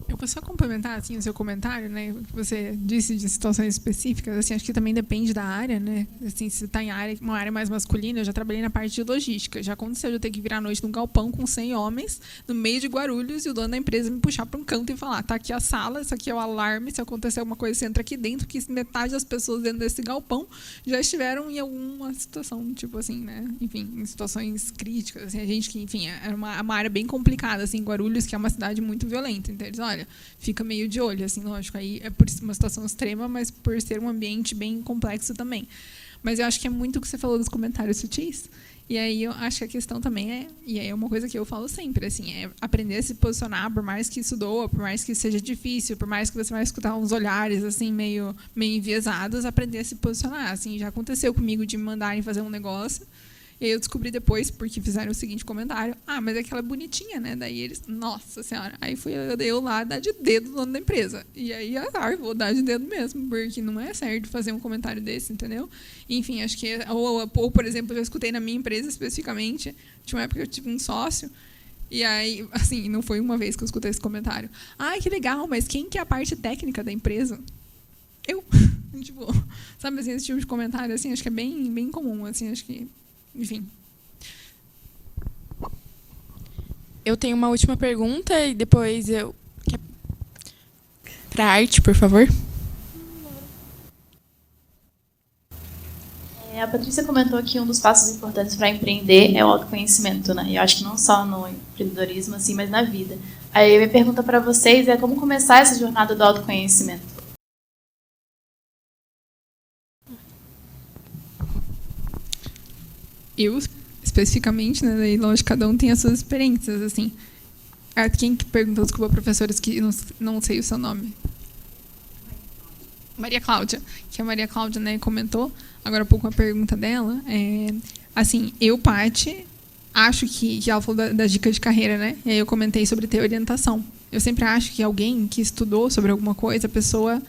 Eu vou só complementar assim, o seu comentário, né? Você disse de situações específicas, assim, acho que também depende da área, né? Assim, se está em uma área mais masculina, eu já trabalhei na parte de logística. Já aconteceu de eu ter que virar à noite num galpão com 100 homens, no meio de Guarulhos, e o dono da empresa me puxar para um canto e falar: tá aqui a sala, isso aqui é o alarme, se acontecer alguma coisa, você entra aqui dentro, que metade das pessoas dentro desse galpão já estiveram em alguma situação, tipo assim, né? Enfim, em situações críticas. Assim, a gente que, enfim, é uma área bem complicada, assim, Guarulhos, que é uma cidade muito violenta. Então, eles, olha, fica meio de olho, assim, lógico, aí é por uma situação extrema, mas por ser um ambiente bem complexo também. Mas eu acho que é muito o que você falou dos comentários sutis, e aí eu acho que a questão também e aí é uma coisa que eu falo sempre, assim, é aprender a se posicionar, por mais que isso doa, por mais que seja difícil, por mais que você vai escutar uns olhares, assim, meio enviesados, aprender a se posicionar, assim, já aconteceu comigo de me mandarem fazer um negócio. E aí eu descobri depois, porque fizeram o seguinte comentário: ah, mas é aquela bonitinha, né? Daí eles, nossa senhora, aí fui eu lá dar de dedo no dono da empresa. E aí, vou dar de dedo mesmo, porque não é certo fazer um comentário desse, entendeu? Enfim, acho que, ou por exemplo, eu já escutei na minha empresa especificamente, tinha uma época que eu tive um sócio, e aí, assim, não foi uma vez que eu escutei esse comentário: ai, que legal, mas quem que é a parte técnica da empresa? Eu. Tipo, sabe assim, esse tipo de comentário, assim, acho que é bem, bem comum, assim, acho que... Enfim. Eu tenho uma última pergunta e depois eu... Para a arte, por favor. A Patrícia comentou que um dos passos importantes para empreender é o autoconhecimento, né? Eu acho que não só no empreendedorismo, assim, mas na vida. Aí a minha pergunta para vocês é como começar essa jornada do autoconhecimento. Eu, especificamente, né, daí, lógico, cada um tem as suas experiências, assim. Quem que perguntou, desculpa, professoras, que não sei o seu nome. Maria Cláudia, que a Maria Cláudia, né, comentou, agora há pouco a pergunta dela, assim, eu, Paty, acho que ela falou da dica de carreira, né, e aí eu comentei sobre ter orientação. Eu sempre acho que alguém que estudou sobre alguma coisa, a pessoa...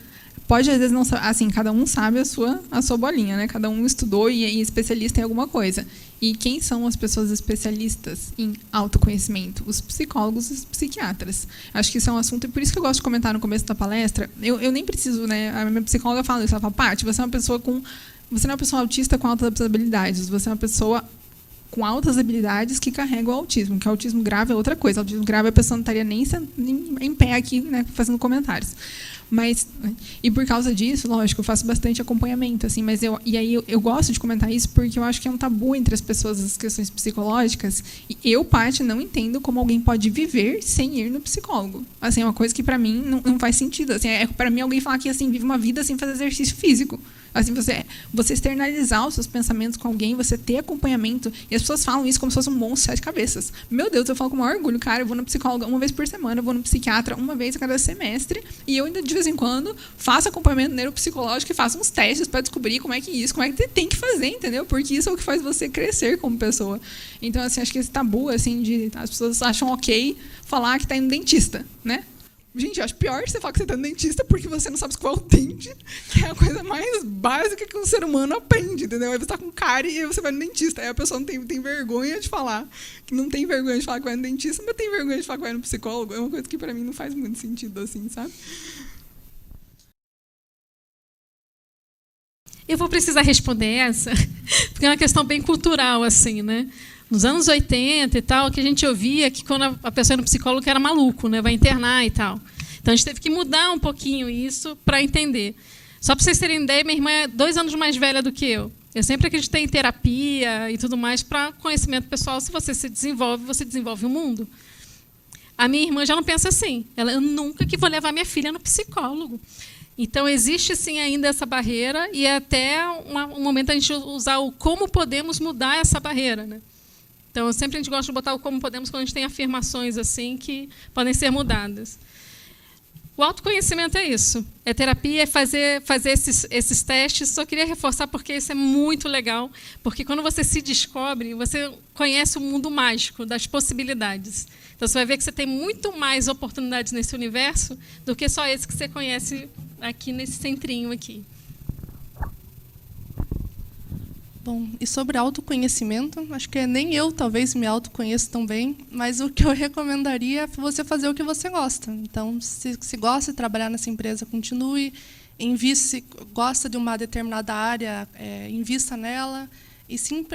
Pode, às vezes, não saber, assim, cada um sabe a sua bolinha, né? Cada um estudou e é especialista em alguma coisa. E quem são as pessoas especialistas em autoconhecimento? Os psicólogos e os psiquiatras. Acho que isso é um assunto, e por isso que eu gosto de comentar no começo da palestra. Eu nem preciso, né? A minha psicóloga fala isso, ela fala: Paty, você não é uma pessoa autista com altas habilidades, você é uma pessoa com altas habilidades que carrega o autismo, que o autismo grave é outra coisa. O autismo grave a pessoa não estaria nem em pé aqui, né, fazendo comentários. Mas, e por causa disso, lógico, eu faço bastante acompanhamento, assim, mas eu gosto de comentar isso porque eu acho que é um tabu entre as pessoas as questões psicológicas, e eu, Paty, não entendo como alguém pode viver sem ir no psicólogo. Assim, é uma coisa que para mim não faz sentido, assim, para mim alguém falar que assim vive uma vida sem fazer exercício físico. Assim, você externalizar os seus pensamentos com alguém, você ter acompanhamento, e as pessoas falam isso como se fosse um monstro de 7 cabeças. Meu Deus, eu falo com o maior orgulho, cara, eu vou no psicólogo uma vez por semana, eu vou no psiquiatra uma vez a cada semestre, e eu ainda, de vez em quando, faço acompanhamento neuropsicológico e faço uns testes para descobrir como é que você tem que fazer, entendeu? Porque isso é o que faz você crescer como pessoa. Então, assim, acho que esse tabu, assim, de as pessoas acham ok falar que está indo dentista, né? Gente, eu acho pior você falar que você está no dentista porque você não sabe escovar o dente, que é a coisa mais básica que um ser humano aprende, entendeu? Aí você está com cárie e aí você vai no dentista. Aí a pessoa não tem vergonha de falar, que não tem vergonha de falar que vai no dentista, mas tem vergonha de falar que vai no psicólogo. É uma coisa que, para mim, não faz muito sentido, assim, sabe? Eu vou precisar responder essa, porque é uma questão bem cultural, assim, né? Nos anos 80 e tal, que a gente ouvia que quando a pessoa ia no psicólogo era maluco, né? Vai internar e tal. Então, a gente teve que mudar um pouquinho isso para entender. Só para vocês terem ideia, minha irmã é 2 anos mais velha do que eu. Eu sempre acreditei em terapia e tudo mais para conhecimento pessoal. Se você se desenvolve, você desenvolve o mundo. A minha irmã já não pensa assim. Eu nunca que vou levar minha filha no psicólogo. Então, existe, sim, ainda essa barreira e até um momento a gente usar o como podemos mudar essa barreira, né? Então, sempre a gente gosta de botar o como podemos quando a gente tem afirmações assim que podem ser mudadas. O autoconhecimento é isso. É terapia, é fazer esses testes. Só queria reforçar porque isso é muito legal, porque quando você se descobre, você conhece o mundo mágico das possibilidades. Então, você vai ver que você tem muito mais oportunidades nesse universo do que só esse que você conhece aqui nesse centrinho aqui. Bom, e sobre autoconhecimento, acho que nem eu talvez me autoconheço tão bem, mas o que eu recomendaria é você fazer o que você gosta. Então, se gosta de trabalhar nessa empresa, continue, invista, se gosta de uma determinada área, invista nela, e sim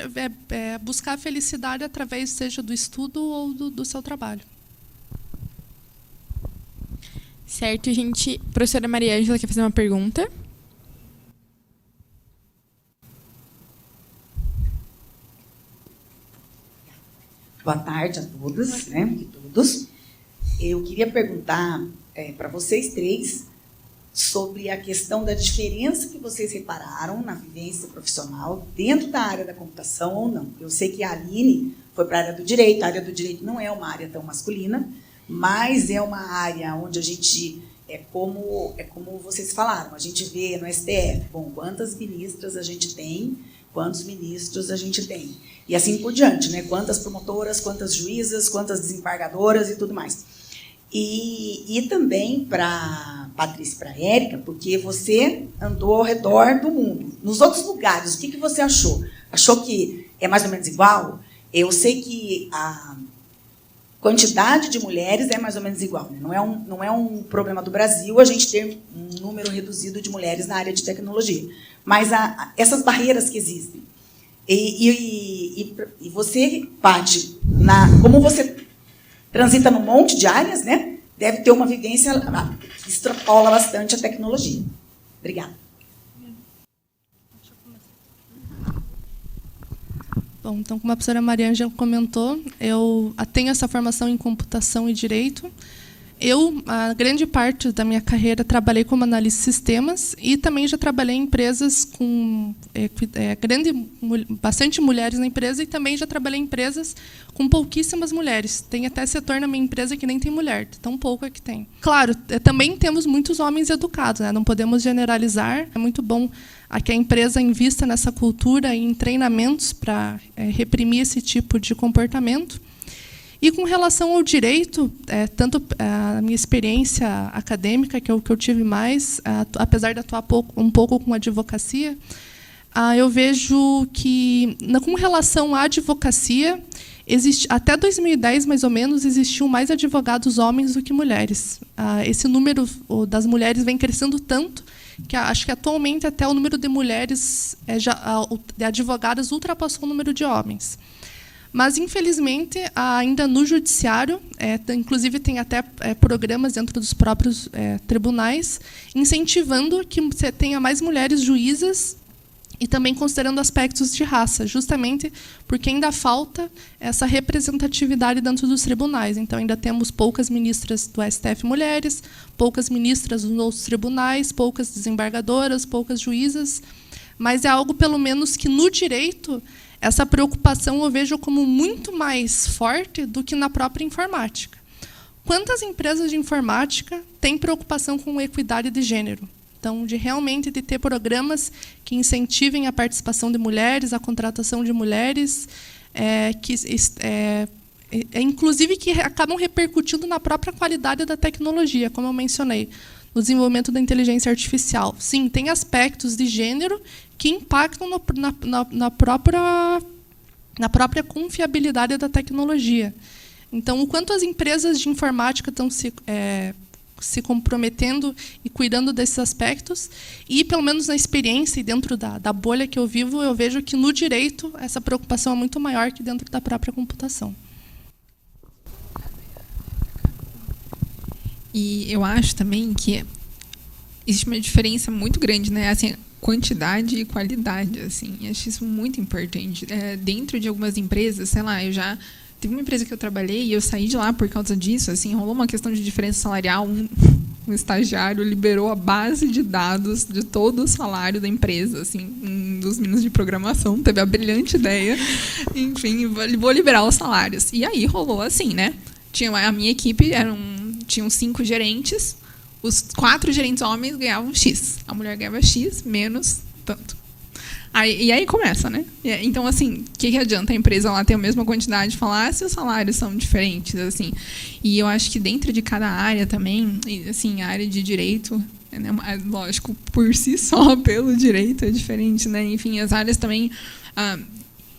buscar a felicidade através, seja do estudo ou do seu trabalho. Certo, gente. A professora Maria Ângela quer fazer uma pergunta. Boa tarde a todas, né, e todos. Eu queria perguntar para vocês 3 sobre a questão da diferença que vocês repararam na vivência profissional dentro da área da computação ou não. Eu sei que a Aline foi para a área do direito. A área do direito não é uma área tão masculina, mas é uma área onde a gente, como vocês falaram, a gente vê no STF, bom, quantas ministras a gente tem, quantos ministros a gente tem. E assim por diante, né? Quantas promotoras, quantas juízas, quantas desembargadoras e tudo mais. E também para Patrícia e para a Érica, porque você andou ao redor do mundo. Nos outros lugares, o que você achou? Achou que é mais ou menos igual? Eu sei que a quantidade de mulheres é mais ou menos igual, né? Não é um problema do Brasil a gente ter um número reduzido de mulheres na área de tecnologia. Mas essas barreiras que existem. E você, Paty, como você transita num monte de áreas, né? Deve ter uma vivência que extrapola bastante a tecnologia. Obrigada. Bom, então, como a professora Maria Ângela comentou, eu tenho essa formação em computação e direito. A grande parte da minha carreira, trabalhei como analista de sistemas e também já trabalhei em empresas com bastante mulheres na empresa e também já trabalhei em empresas com pouquíssimas mulheres. Tem até setor na minha empresa que nem tem mulher, tão pouco é que tem. Claro, também temos muitos homens educados, né? Não podemos generalizar. É muito bom que a empresa invista nessa cultura e em treinamentos para reprimir esse tipo de comportamento. E com relação ao direito, tanto a minha experiência acadêmica, que é o que eu tive mais, apesar de atuar um pouco com advocacia, eu vejo que, com relação à advocacia, até 2010, mais ou menos, existiam mais advogados homens do que mulheres. Esse número das mulheres vem crescendo tanto que acho que atualmente até o número de mulheres, de advogadas, ultrapassou o número de homens. Mas, infelizmente, ainda no judiciário, inclusive tem até programas dentro dos próprios tribunais, incentivando que você tenha mais mulheres juízas e também considerando aspectos de raça, justamente porque ainda falta essa representatividade dentro dos tribunais. Então, ainda temos poucas ministras do STF mulheres, poucas ministras dos outros tribunais, poucas desembargadoras, poucas juízas. mas é algo, pelo menos, que no direito, essa preocupação eu vejo como muito mais forte do que na própria informática. Quantas empresas de informática têm preocupação com equidade de gênero? Então, realmente ter programas que incentivem a participação de mulheres, a contratação de mulheres, inclusive que acabam repercutindo na própria qualidade da tecnologia, como eu mencionei, no desenvolvimento da inteligência artificial. Sim, tem aspectos de gênero que impactam na própria confiabilidade da tecnologia. Então, o quanto as empresas de informática estão se comprometendo e cuidando desses aspectos, e, pelo menos na experiência e dentro da bolha que eu vivo, eu vejo que, no direito, essa preocupação é muito maior que dentro da própria computação. E eu acho também que existe uma diferença muito grande, né? Assim, quantidade e qualidade, assim. Eu acho isso muito importante. Dentro de algumas empresas, sei lá, teve uma empresa que eu trabalhei e eu saí de lá por causa disso, assim, rolou uma questão de diferença salarial. Um estagiário liberou a base de dados de todo o salário da empresa, assim, um dos meninos de programação teve a brilhante ideia, enfim, vou liberar os salários. E aí rolou assim, né? A minha equipe tinham 5 gerentes, os 4 gerentes homens ganhavam X, a mulher ganhava X menos tanto. E aí começa, né? Então, assim, o que adianta a empresa lá ter a mesma quantidade de falar se os salários são diferentes, assim? E eu acho que dentro de cada área também, assim, a área de direito, né, lógico, por si só, pelo direito é diferente, né? Enfim, as áreas também...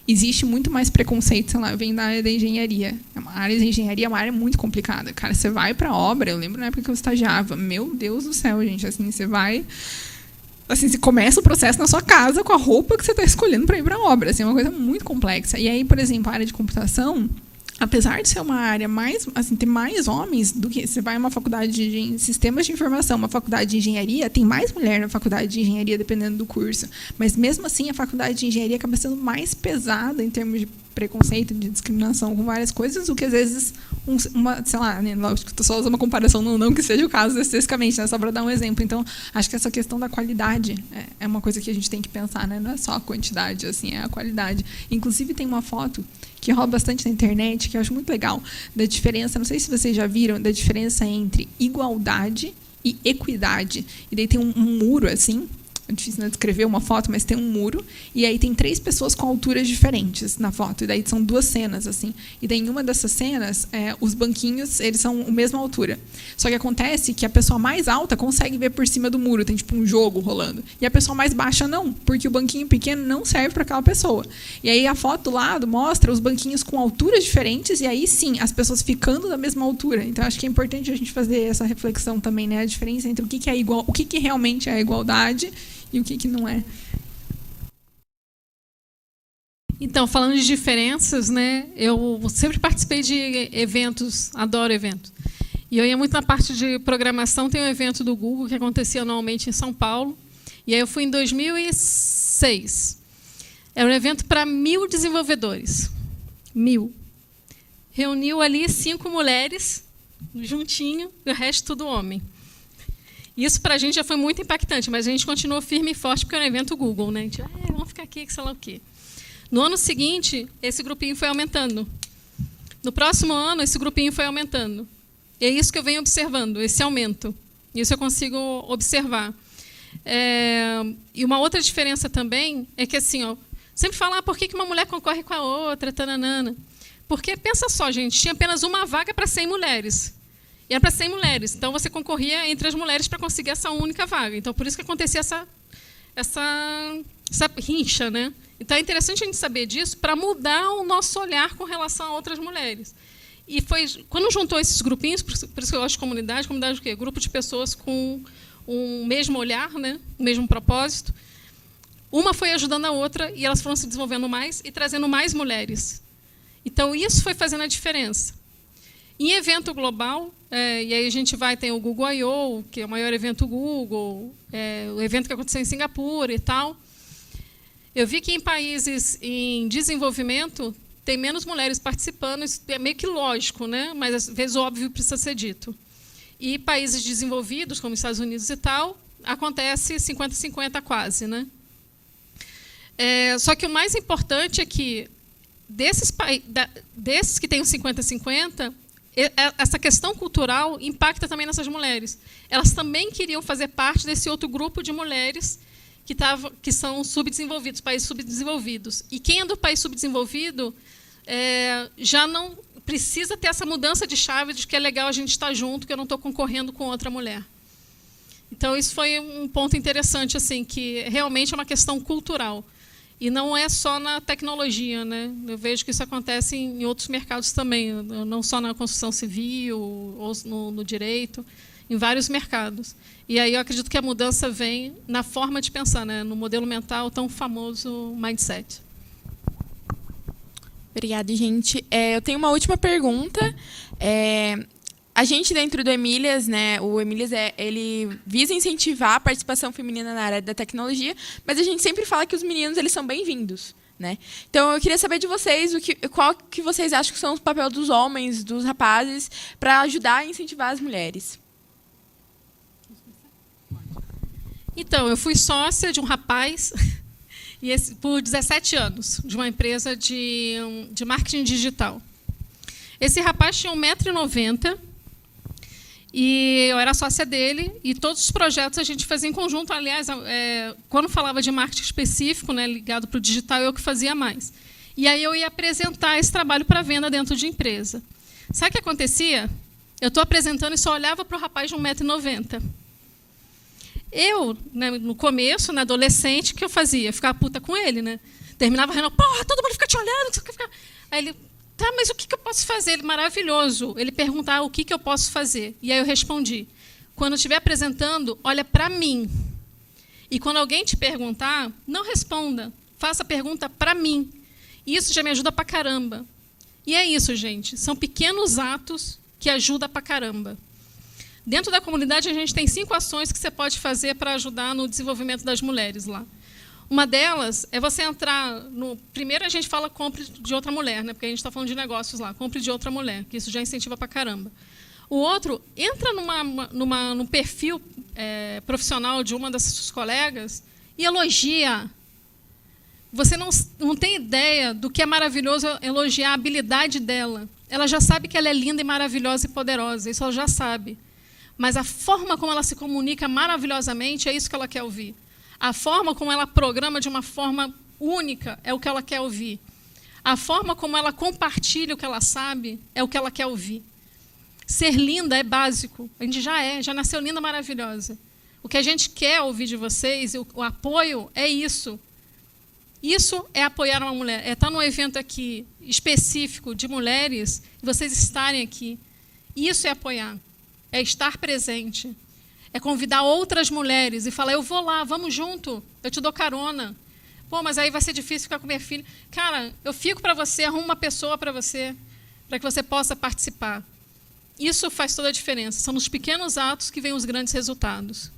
existe muito mais preconceito, sei lá, vem da área da engenharia. A área da engenharia é uma área muito complicada. Cara, você vai para a obra, eu lembro na época que eu estagiava, meu Deus do céu, gente, assim, você vai... Assim, você começa o processo na sua casa com a roupa que você está escolhendo para ir para a obra. Assim, é uma coisa muito complexa. E aí, por exemplo, a área de computação, apesar de ser uma área mais, assim, ter mais homens do que... Você vai a uma faculdade de sistemas de informação, uma faculdade de engenharia, tem mais mulher na faculdade de engenharia, dependendo do curso. Mas, mesmo assim, a faculdade de engenharia acaba sendo mais pesada em termos de preconceito, de discriminação com várias coisas, do que, às vezes, sei lá, né, lógico que estou só usando uma comparação, não que seja o caso especificamente, né, só para dar um exemplo. Então, acho que essa questão da qualidade é uma coisa que a gente tem que pensar, né? Não é só a quantidade, assim, é a qualidade. Inclusive, tem uma foto que rola bastante na internet, que eu acho muito legal, da diferença, não sei se vocês já viram, da diferença entre igualdade e equidade. E daí tem um muro, assim, é difícil descrever uma foto, mas tem um muro, e aí tem 3 pessoas com alturas diferentes na foto, e daí são 2 cenas, assim. E daí, em uma dessas cenas, os banquinhos, eles são a mesma altura. Só que acontece que a pessoa mais alta consegue ver por cima do muro, tem tipo um jogo rolando. E a pessoa mais baixa não, porque o banquinho pequeno não serve para aquela pessoa. E aí a foto do lado mostra os banquinhos com alturas diferentes, e aí sim, as pessoas ficando da mesma altura. Então, acho que é importante a gente fazer essa reflexão também, né? A diferença entre o que é igual, o que realmente é a igualdade e o que não é. Então, falando de diferenças, né, eu sempre participei de eventos, adoro eventos. E eu ia muito na parte de programação, tem um evento do Google que acontecia anualmente em São Paulo. E aí eu fui em 2006. Era um evento para 1.000 desenvolvedores. 1.000. Reuniu ali 5 mulheres, juntinho, e o resto tudo homem. Isso, para a gente, já foi muito impactante, mas a gente continuou firme e forte, porque era um evento Google, né? A gente, vamos ficar aqui, que sei lá o quê. No ano seguinte, esse grupinho foi aumentando. No próximo ano, esse grupinho foi aumentando. E é isso que eu venho observando, esse aumento. Isso eu consigo observar. E uma outra diferença também é que, assim, sempre falar por que uma mulher concorre com a outra, tananana. Porque, pensa só, gente, tinha apenas uma vaga para 100 mulheres. E era para 100 mulheres. Então, você concorria entre as mulheres para conseguir essa única vaga. Então, por isso que acontecia essa rincha, né? Então, é interessante a gente saber disso para mudar o nosso olhar com relação a outras mulheres. E foi quando juntou esses grupinhos, por isso que eu gosto de comunidade. Comunidade o quê? Grupo de pessoas com um mesmo olhar, né? O mesmo propósito. Uma foi ajudando a outra e elas foram se desenvolvendo mais e trazendo mais mulheres. Então, isso foi fazendo a diferença. Em evento global, e aí a gente tem o Google I.O., que é o maior evento Google, o evento que aconteceu em Singapura e tal. Eu vi que em países em desenvolvimento tem menos mulheres participando, isso é meio que lógico, né? Mas às vezes o óbvio precisa ser dito. E países desenvolvidos, como os Estados Unidos e tal, acontece 50-50 quase, né? Só que o mais importante é que, desses que têm o 50-50, essa questão cultural impacta também nessas mulheres. Elas também queriam fazer parte desse outro grupo de mulheres que são subdesenvolvidos, países subdesenvolvidos. E quem é do país subdesenvolvido já não precisa ter essa mudança de chave de que é legal a gente estar junto, que eu não estou concorrendo com outra mulher. Então, isso foi um ponto interessante, assim, que realmente é uma questão cultural. E não é só na tecnologia, né? Eu vejo que isso acontece em outros mercados também, não só na construção civil ou no direito, em vários mercados. E aí eu acredito que a mudança vem na forma de pensar, né? No modelo mental tão famoso mindset. Obrigada, gente. Eu tenho uma última pergunta. A gente, dentro do Emílias, né, o Emílias ele visa incentivar a participação feminina na área da tecnologia, mas a gente sempre fala que os meninos eles são bem-vindos, né? Então, eu queria saber de vocês qual que vocês acham que são os papéis dos homens, dos rapazes, para ajudar a incentivar as mulheres. Então, eu fui sócia de um rapaz por 17 anos, de uma empresa de marketing digital. Esse rapaz tinha 1,90 m, e eu era sócia dele, e todos os projetos a gente fazia em conjunto. Aliás, quando falava de marketing específico, né, ligado para o digital, eu que fazia mais. E aí eu ia apresentar esse trabalho para venda dentro de empresa. Sabe o que acontecia? Eu estou apresentando e só olhava para o rapaz de 1,90 m. Eu, né, no começo, na adolescente, o que eu fazia? Ficava puta com ele, né? Terminava a reunião, porra, todo mundo fica te olhando. Aí ele, tá, mas o que eu posso fazer? Ele, maravilhoso. Ele perguntava o que eu posso fazer. E aí eu respondi, quando eu estiver apresentando, olha para mim. E quando alguém te perguntar, não responda. Faça a pergunta para mim. Isso já me ajuda pra caramba. E é isso, gente. São pequenos atos que ajudam pra caramba. Dentro da comunidade, a gente tem 5 ações que você pode fazer para ajudar no desenvolvimento das mulheres lá. Uma delas é você entrar no... Primeiro, a gente fala compre de outra mulher, né? Porque a gente está falando de negócios lá. Compre de outra mulher, que isso já incentiva para caramba. O outro, entra num perfil profissional de uma das suas colegas e elogia. Você não tem ideia do que é maravilhoso elogiar a habilidade dela. Ela já sabe que ela é linda e maravilhosa e poderosa. Isso ela já sabe. Mas a forma como ela se comunica maravilhosamente é isso que ela quer ouvir. A forma como ela programa de uma forma única é o que ela quer ouvir. A forma como ela compartilha o que ela sabe é o que ela quer ouvir. Ser linda é básico. A gente já nasceu linda, maravilhosa. O que a gente quer ouvir de vocês, o apoio, é isso. Isso é apoiar uma mulher. É estar num evento aqui específico de mulheres e vocês estarem aqui. Isso é apoiar. É estar presente. É convidar outras mulheres e falar, eu vou lá, vamos junto, eu te dou carona. Pô, mas aí vai ser difícil ficar com minha filha. Cara, eu fico para você, arrumo uma pessoa para que você possa participar. Isso faz toda a diferença. São nos pequenos atos que vêm os grandes resultados.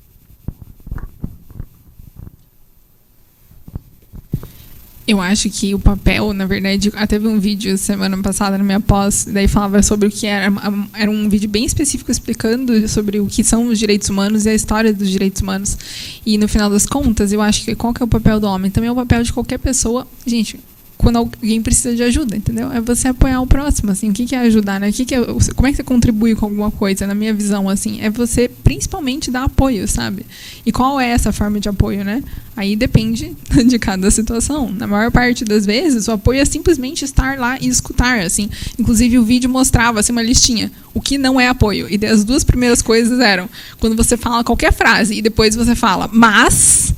Eu acho que o papel, na verdade, até vi um vídeo semana passada na minha pós, daí falava sobre o que era um vídeo bem específico explicando sobre o que são os direitos humanos e a história dos direitos humanos. E no final das contas, eu acho que qual que é o papel do homem? Também é o papel de qualquer pessoa, gente, quando alguém precisa de ajuda, entendeu? É você apoiar o próximo, assim, o que é ajudar, né? Como é que você contribui com alguma coisa, na minha visão, assim, é você principalmente dar apoio, sabe? E qual é essa forma de apoio, né? Aí depende de cada situação. Na maior parte das vezes, o apoio é simplesmente estar lá e escutar, assim. Inclusive, o vídeo mostrava, assim, uma listinha. O que não é apoio. E as 2 primeiras coisas eram quando você fala qualquer frase e depois você fala, mas...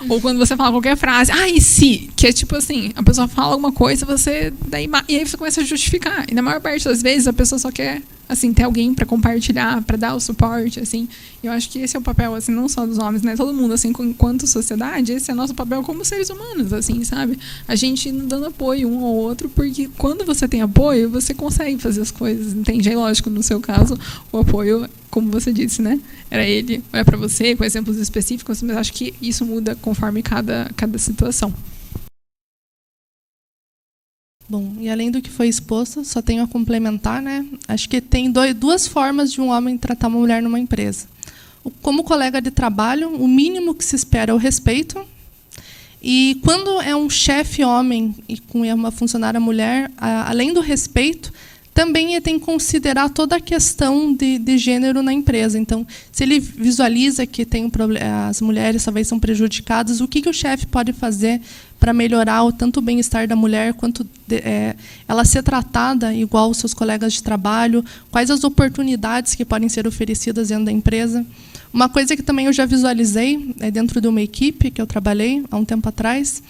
Ou quando você fala qualquer frase, e se? Que é tipo assim, a pessoa fala alguma coisa, e aí você começa a justificar. E na maior parte das vezes, a pessoa só quer, assim, ter alguém para compartilhar, para dar o suporte, assim. Eu acho que esse é o papel, assim, não só dos homens, né? Todo mundo, assim, enquanto sociedade, esse é o nosso papel como seres humanos, assim, sabe? A gente dando apoio um ao outro, porque quando você tem apoio, você consegue fazer as coisas, entende? Aí, lógico, no seu caso, o apoio, como você disse, né? Era ele, é para você, com exemplos específicos, mas acho que isso muda conforme cada situação. Bom, e além do que foi exposto, só tenho a complementar, né? Acho que tem 2 formas de um homem tratar uma mulher numa empresa. Como colega de trabalho, o mínimo que se espera é o respeito. E quando é um chefe homem e com uma funcionária mulher, além do respeito, também tem que considerar toda a questão de gênero na empresa. Então, se ele visualiza que tem as mulheres talvez são prejudicadas, o que o chefe pode fazer para melhorar tanto o bem-estar da mulher quanto ela ser tratada igual aos seus colegas de trabalho, quais as oportunidades que podem ser oferecidas dentro da empresa. Uma coisa que também eu já visualizei dentro de uma equipe que eu trabalhei há um tempo atrás,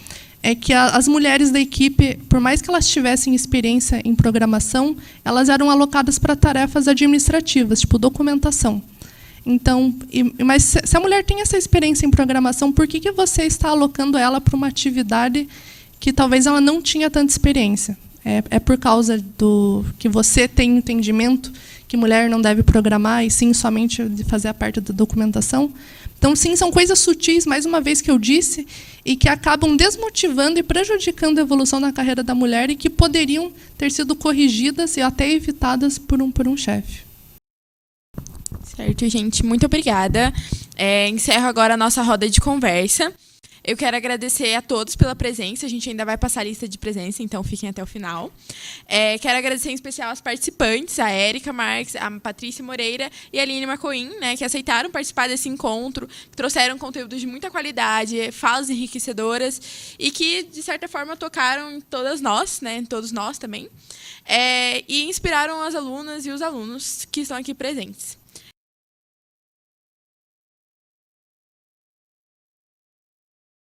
é que as mulheres da equipe, por mais que elas tivessem experiência em programação, elas eram alocadas para tarefas administrativas, tipo documentação. Então, mas se a mulher tem essa experiência em programação, por que você está alocando ela para uma atividade que talvez ela não tinha tanta experiência? É por causa do que você tem entendimento que mulher não deve programar e sim somente de fazer a parte da documentação? Então, sim, são coisas sutis, mais uma vez que eu disse, e que acabam desmotivando e prejudicando a evolução na carreira da mulher e que poderiam ter sido corrigidas e até evitadas por um chefe. Certo, gente. Muito obrigada. Encerro agora a nossa roda de conversa. Eu quero agradecer a todos pela presença. A gente ainda vai passar a lista de presença, então fiquem até o final. Quero agradecer em especial as participantes, a Érica Marques, a Patrícia Moreira e a Aline Macoin, que aceitaram participar desse encontro, que trouxeram conteúdos de muita qualidade, falas enriquecedoras e que, de certa forma, tocaram em todas nós, todos nós também, e inspiraram as alunas e os alunos que estão aqui presentes.